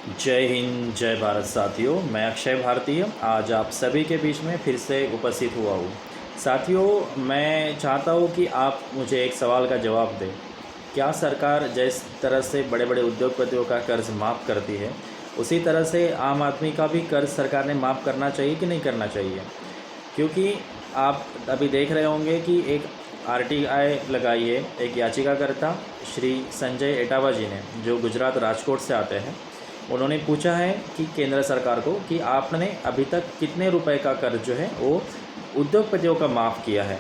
जय हिंद, जय भारत साथियों। मैं अक्षय भारतीय आज आप सभी के बीच में फिर से उपस्थित हुआ हूँ। साथियों, मैं चाहता हूँ कि आप मुझे एक सवाल का जवाब दें। क्या सरकार जिस तरह से बड़े बड़े उद्योगपतियों का कर्ज माफ़ करती है, उसी तरह से आम आदमी का भी कर्ज सरकार ने माफ़ करना चाहिए कि नहीं करना चाहिए? क्योंकि आप अभी देख रहे होंगे कि एक आरटीआई लगाई है एक याचिकाकर्ता श्री संजय एटावा जी ने, जो गुजरात राजकोट से आते हैं। उन्होंने पूछा है कि केंद्र सरकार को कि आपने अभी तक कितने रुपए का कर्ज जो है वो उद्योगपतियों का माफ़ किया है।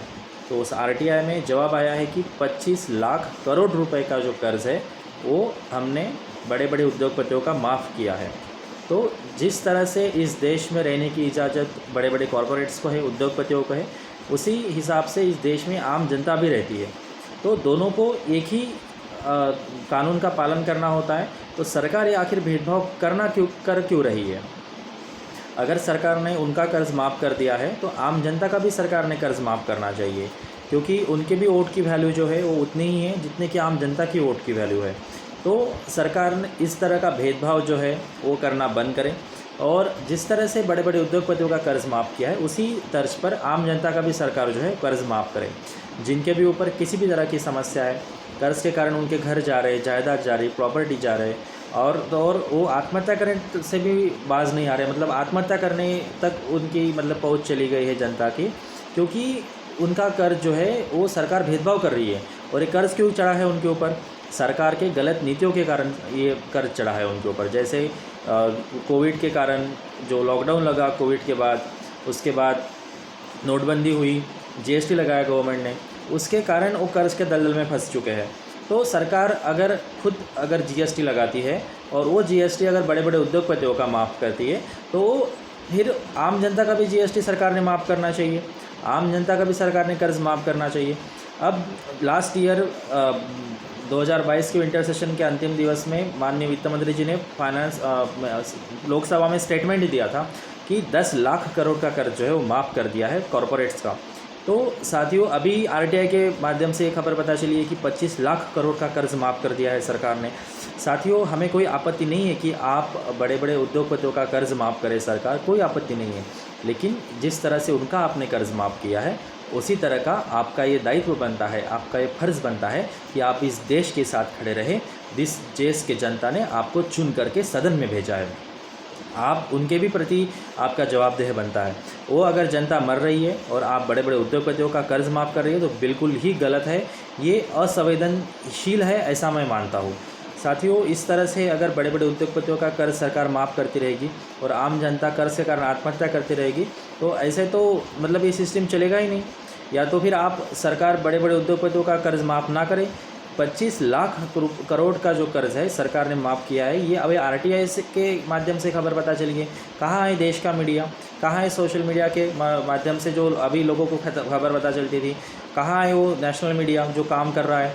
तो उस आरटीआई में जवाब आया है कि 25 लाख करोड़ रुपए का जो कर्ज है वो हमने बड़े बड़े उद्योगपतियों का माफ़ किया है। तो जिस तरह से इस देश में रहने की इजाज़त बड़े बड़े कॉरपोरेट्स को है, उद्योगपतियों को है, उसी हिसाब से इस देश में आम जनता भी रहती है। तो दोनों को एक ही कानून का पालन करना होता है। तो सरकार ये आखिर भेदभाव क्यों रही है? अगर सरकार ने उनका कर्ज माफ़ कर दिया है तो आम जनता का भी सरकार ने कर्ज माफ़ करना चाहिए, क्योंकि उनके भी वोट की वैल्यू जो है वो उतनी ही है जितने कि आम जनता की वोट की वैल्यू है। तो सरकार ने इस तरह का भेदभाव जो है वो करना बंद करें, और जिस तरह से बड़े बड़े उद्योगपतियों का कर्ज माफ़ किया है उसी तर्ज पर आम जनता का भी सरकार जो है कर्ज माफ़ करे। जिनके भी ऊपर किसी भी तरह की समस्या है, कर्ज के कारण उनके घर जा रहे, जायदाद जा रही, प्रॉपर्टी जा रहे, और वो आत्महत्या करने से भी बाज नहीं आ रहे, मतलब आत्महत्या करने तक उनकी मतलब पहुंच चली गई है जनता की, क्योंकि उनका कर्ज जो है वो सरकार भेदभाव कर रही है। और ये कर्ज क्यों चढ़ा है उनके ऊपर? सरकार के गलत नीतियों के कारण ये कर्ज चढ़ा है उनके ऊपर। जैसे कोविड के कारण जो लॉकडाउन लगा कोविड के बाद, उसके बाद नोटबंदी हुई, जीएसटी लगाया गवर्नमेंट ने, उसके कारण वो कर्ज के दलदल में फंस चुके हैं। तो सरकार अगर जीएसटी लगाती है और वो जीएसटी अगर बड़े बड़े उद्योगपतियों का माफ़ करती है, तो फिर आम जनता का भी जीएसटी सरकार ने माफ़ करना चाहिए, आम जनता का भी सरकार ने कर्ज माफ़ करना चाहिए। अब लास्ट ईयर 2022 के विंटर सेशन के अंतिम दिवस में माननीय वित्त मंत्री जी ने लोकसभा में स्टेटमेंट दिया था कि 10 लाख करोड़ का कर्ज जो है वो माफ़ कर दिया है कॉरपोरेट्स का। तो साथियों, अभी आरटीआई के माध्यम से ये खबर पता चली है कि 25 लाख करोड़ का कर्ज माफ़ कर दिया है सरकार ने। साथियों, हमें कोई आपत्ति नहीं है कि आप बड़े बड़े उद्योगपतियों का कर्ज माफ़ करे सरकार, कोई आपत्ति नहीं है। लेकिन जिस तरह से उनका आपने कर्ज माफ़ किया है, उसी तरह का आपका ये दायित्व बनता है, आपका ये फर्ज़ बनता है कि आप इस देश के साथ खड़े रहें। जिस देश के जनता ने आपको चुन करके सदन में भेजा है, आप उनके भी प्रति आपका जवाबदेह बनता है। वो अगर जनता मर रही है और आप बड़े बड़े उद्योगपतियों का कर्ज माफ़ कर रही है तो बिल्कुल ही गलत है, ये असंवेदनशील है, ऐसा मैं मानता हूँ। साथियों, इस तरह से अगर बड़े बड़े उद्योगपतियों का कर्ज सरकार माफ़ करती रहेगी और आम जनता कर्ज के कारण आत्महत्या करती रहेगी, तो ऐसे तो मतलब ये सिस्टम चलेगा ही नहीं। या तो फिर आप सरकार बड़े बड़े उद्योगपतियों का कर्ज माफ़ ना करे। 25 लाख करोड़ का जो कर्ज है सरकार ने माफ़ किया है, ये अभी आरटीआई के माध्यम से खबर पता चली है। कहाँ है देश का मीडिया, कहाँ है सोशल मीडिया के माध्यम से जो अभी लोगों को खबर पता चलती थी, कहाँ है वो नेशनल मीडिया जो काम कर रहा है?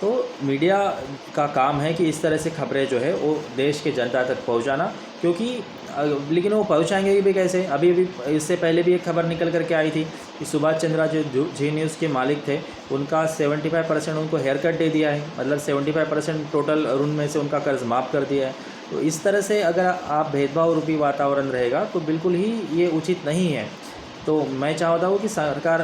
तो मीडिया का काम है कि इस तरह से खबरें जो है वो देश के जनता तक पहुंचाना, क्योंकि लेकिन वो पहुंचाएंगे भी कैसे? अभी इससे पहले भी एक खबर निकल करके आई थी कि सुभाष चंद्रा जो जी न्यूज़ के मालिक थे, उनका 75% उनको हेयर कट दे दिया है, मतलब 75% टोटल ऋण में से उनका कर्ज माफ़ कर दिया है। तो इस तरह से अगर आप भेदभाव रूपी वातावरण रहेगा तो बिल्कुल ही ये उचित नहीं है। तो मैं चाहता हूँ कि सरकार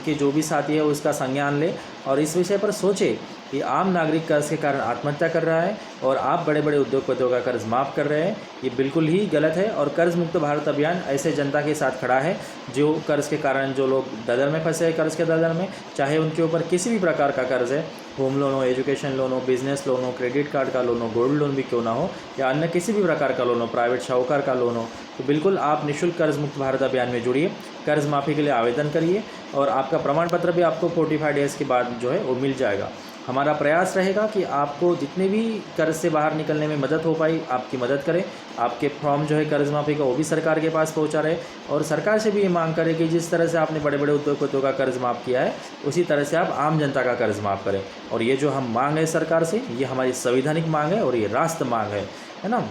के जो भी साथी है उसका संज्ञान ले और इस विषय पर सोचे कि आम नागरिक कर्ज के कारण आत्महत्या कर रहा है और आप बड़े बड़े उद्योगपतियों का कर्ज माफ़ कर रहे हैं, ये बिल्कुल ही गलत है। और कर्ज मुक्त भारत अभियान ऐसे जनता के साथ खड़ा है जो कर्ज के कारण जो लोग दलदल में फंसे हैं, कर्ज के दलदल में, चाहे उनके ऊपर किसी भी प्रकार का कर्ज है, होम लोन हो, एजुकेशन लोन हो, बिजनेस लोन हो, क्रेडिट कार्ड का लोन हो, गोल्ड लोन भी क्यों ना हो, या अन्य किसी भी प्रकार का लोन हो, प्राइवेट शाहूकार का लोन हो, तो बिल्कुल आप निःशुल्क कर्ज मुक्त भारत अभियान में जुड़िए, कर्ज माफ़ी के लिए आवेदन करिए और आपका प्रमाण पत्र भी आपको 45 डेज़ के बाद जो है वो मिल जाएगा। हमारा प्रयास रहेगा कि आपको जितने भी कर्ज से बाहर निकलने में मदद हो पाई आपकी मदद करें। आपके फॉर्म जो है कर्ज माफ़ी का वो भी सरकार के पास पहुंचा रहे और सरकार से भी ये मांग करें कि जिस तरह से आपने बड़े बड़े उद्योगपतियों का कर्ज माफ़ किया है उसी तरह से आप आम जनता का कर्ज माफ़ करें। और ये जो हम मांग है सरकार से, ये हमारी संवैधानिक मांग है और ये राष्ट्र मांग है ना।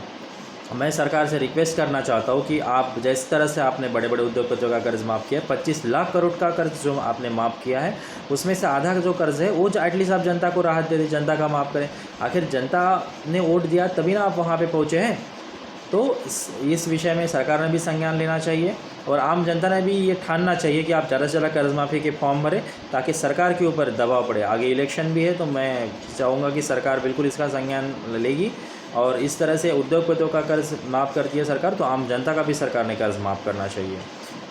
मैं सरकार से रिक्वेस्ट करना चाहता हूँ कि आप जिस तरह से आपने बड़े बड़े उद्योगपतियों का कर्ज माफ़ किया है, 25 लाख करोड़ का कर्ज जो आपने माफ़ किया है, उसमें से आधा का जो कर्ज है वो एटलीस्ट आप जनता को राहत दे दें, जनता का माफ़ करें। आखिर जनता ने वोट दिया तभी ना आप वहाँ पे पहुँचे हैं। तो इस विषय में सरकार ने भी संज्ञान लेना चाहिए और आम जनता ने भी ये ठानना चाहिए कि आप ज़्यादा से ज़्यादा कर्ज माफ़ी के फॉर्म भरें, ताकि सरकार के ऊपर दबाव पड़े। आगे इलेक्शन भी है, तो मैं चाहूँगा कि सरकार बिल्कुल इसका संज्ञान लेगी और इस तरह से उद्योगपतियों का कर्ज माफ़ करती है सरकार, तो आम जनता का भी सरकार ने कर्ज माफ़ करना चाहिए।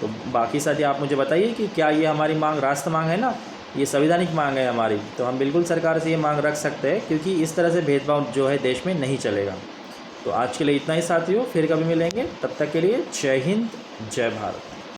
तो बाकी साथी आप मुझे बताइए कि क्या ये हमारी मांग राष्ट्र मांग है ना, ये संवैधानिक मांग है हमारी, तो हम बिल्कुल सरकार से ये मांग रख सकते हैं, क्योंकि इस तरह से भेदभाव जो है देश में नहीं चलेगा। तो आज के लिए इतना ही साथियों, फिर कभी मिलेंगे, तब तक के लिए जय हिंद, जय भारत।